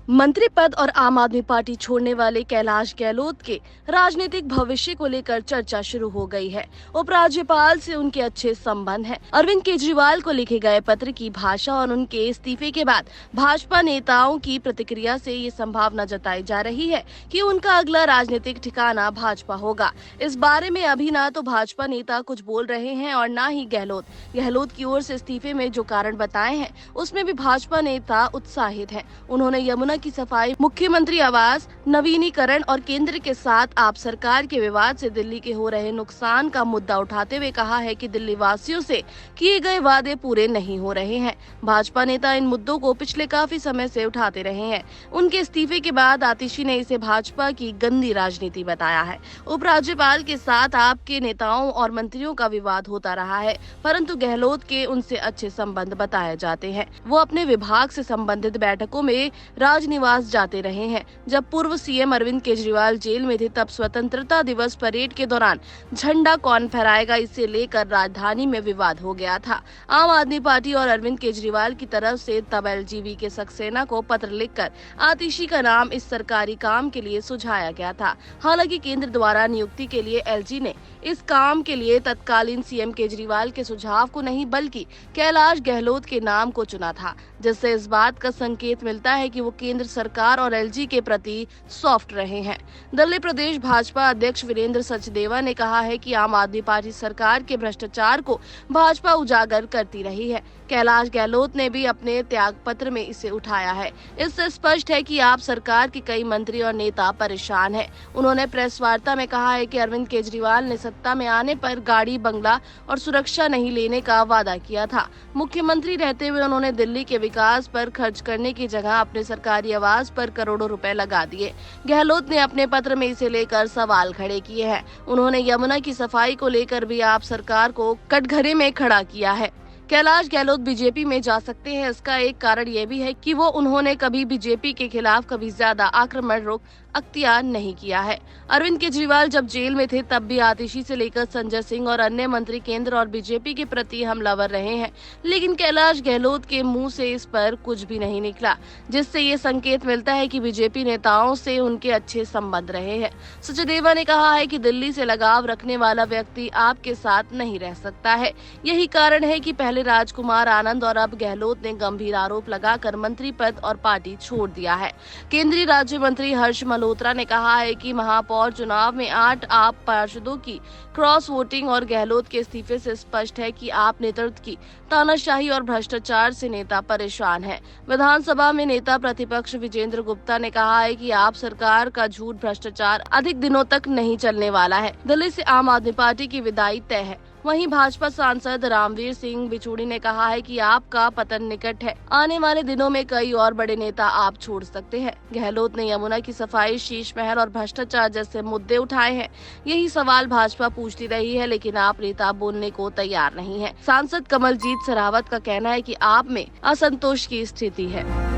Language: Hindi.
मंत्री पद और आम आदमी पार्टी छोड़ने वाले कैलाश गहलोत के राजनीतिक भविष्य को लेकर चर्चा शुरू हो गई है। उपराज्यपाल से उनके अच्छे संबंध हैं। अरविंद केजरीवाल को लिखे गए पत्र की भाषा और उनके इस्तीफे के बाद भाजपा नेताओं की प्रतिक्रिया से ये संभावना जताई जा रही है कि उनका अगला राजनीतिक ठिकाना भाजपा होगा। इस बारे में अभी ना तो भाजपा नेता कुछ बोल रहे हैं और न ही गहलोत की ओर से इस्तीफे में जो कारण बताए हैं उसमें भी भाजपा नेता उत्साहित है। उन्होंने यमुना की सफाई, मुख्यमंत्री आवास, नवीनीकरण और केंद्र के साथ आप सरकार के विवाद से दिल्ली के हो रहे नुकसान का मुद्दा उठाते हुए कहा है कि दिल्ली वासियों से किए गए वादे पूरे नहीं हो रहे हैं। भाजपा नेता इन मुद्दों को पिछले काफी समय से उठाते रहे हैं। उनके इस्तीफे के बाद आतिशी ने इसे भाजपा की गंदी राजनीति बताया है। उपराज्यपाल के साथ आपके नेताओं और मंत्रियों का विवाद होता रहा है, परंतु गहलोत के उनसे अच्छे संबंध बताए जाते हैं। वो अपने विभाग से संबंधित बैठकों में राजनिवास जाते रहे हैं। जब पूर्व सीएम अरविंद केजरीवाल जेल में थे तब स्वतंत्रता दिवस परेड के दौरान झंडा कौन फहराएगा इसे लेकर राजधानी में विवाद हो गया था। आम आदमी पार्टी और अरविंद केजरीवाल की तरफ से तब एलजीबी के सक्सेना को पत्र लिखकर आतिशी का नाम इस सरकारी काम के लिए सुझाया गया था। हालांकि केंद्र द्वारा नियुक्ति के लिए एलजी ने इस काम के लिए तत्कालीन सीएम केजरीवाल के सुझाव को नहीं बल्कि कैलाश गहलोत के नाम को चुना था, जिससे इस बात का संकेत मिलता है कि वो केंद्र सरकार और एलजी के प्रति सॉफ्ट रहे हैं। दिल्ली प्रदेश भाजपा अध्यक्ष वीरेंद्र सचदेवा ने कहा है कि आम आदमी पार्टी सरकार के भ्रष्टाचार को भाजपा उजागर करती रही है। कैलाश गहलोत ने भी अपने त्याग पत्र में इसे उठाया है। इससे स्पष्ट है कि आप सरकार के कई मंत्री और नेता परेशान हैं। उन्होंने प्रेस वार्ता में कहा है कि अरविंद केजरीवाल ने सत्ता में आने पर गाड़ी, बंगला और सुरक्षा नहीं लेने का वादा किया था। मुख्यमंत्री रहते हुए उन्होंने दिल्ली के विकास पर खर्च करने की जगह अपने सरकारी आवास पर करोड़ों रुपए लगा दिए। गहलोत ने अपने पत्र में इसे लेकर सवाल खड़े किए हैं। उन्होंने यमुना की सफाई को लेकर भी आप सरकार को कटघरे में खड़ा किया है। कैलाश गहलोत बीजेपी में जा सकते हैं, इसका एक कारण ये भी है कि उन्होंने कभी बीजेपी के खिलाफ कभी ज्यादा आक्रमण रुख अख्तियार नहीं किया है। अरविंद केजरीवाल जब जेल में थे तब भी आतिशी से लेकर संजय सिंह और अन्य मंत्री केंद्र और बीजेपी के प्रति हमलावर रहे हैं, लेकिन कैलाश गहलोत के मुंह से इस पर कुछ भी नहीं निकला, जिससे ये संकेत मिलता है कि बीजेपी नेताओं से उनके अच्छे संबंध रहे हैं। सचदेवा ने कहा है कि दिल्ली से लगाव रखने वाला व्यक्ति आपके साथ नहीं रह सकता है। यही कारण है कि पहले राजकुमार आनंद और अब गहलोत ने गंभीर आरोप लगाकर मंत्री पद और पार्टी छोड़ दिया है। केंद्रीय राज्य मंत्री हर्ष मल्होत्रा ने कहा है कि महापौर चुनाव में 8 आप पार्षदों की क्रॉस वोटिंग और गहलोत के इस्तीफे से स्पष्ट है कि आप नेतृत्व की तानाशाही और भ्रष्टाचार से नेता परेशान है। विधानसभा में नेता प्रतिपक्ष विजेंद्र गुप्ता ने कहा है कि आप सरकार का झूठ भ्रष्टाचार अधिक दिनों तक नहीं चलने वाला है। दिल्ली से आम आदमी पार्टी की विदाई तय है। वहीं भाजपा सांसद रामवीर सिंह बिचूड़ी ने कहा है कि आपका पतन निकट है। आने वाले दिनों में कई और बड़े नेता आप छोड़ सकते हैं। गहलोत ने यमुना की सफाई, शीश महल और भ्रष्टाचार जैसे मुद्दे उठाए हैं। यही सवाल भाजपा पूछती रही है, लेकिन आप नेता बोलने को तैयार नहीं है। सांसद कमलजीत सरावत का कहना है कि आप में असंतोष की स्थिति है।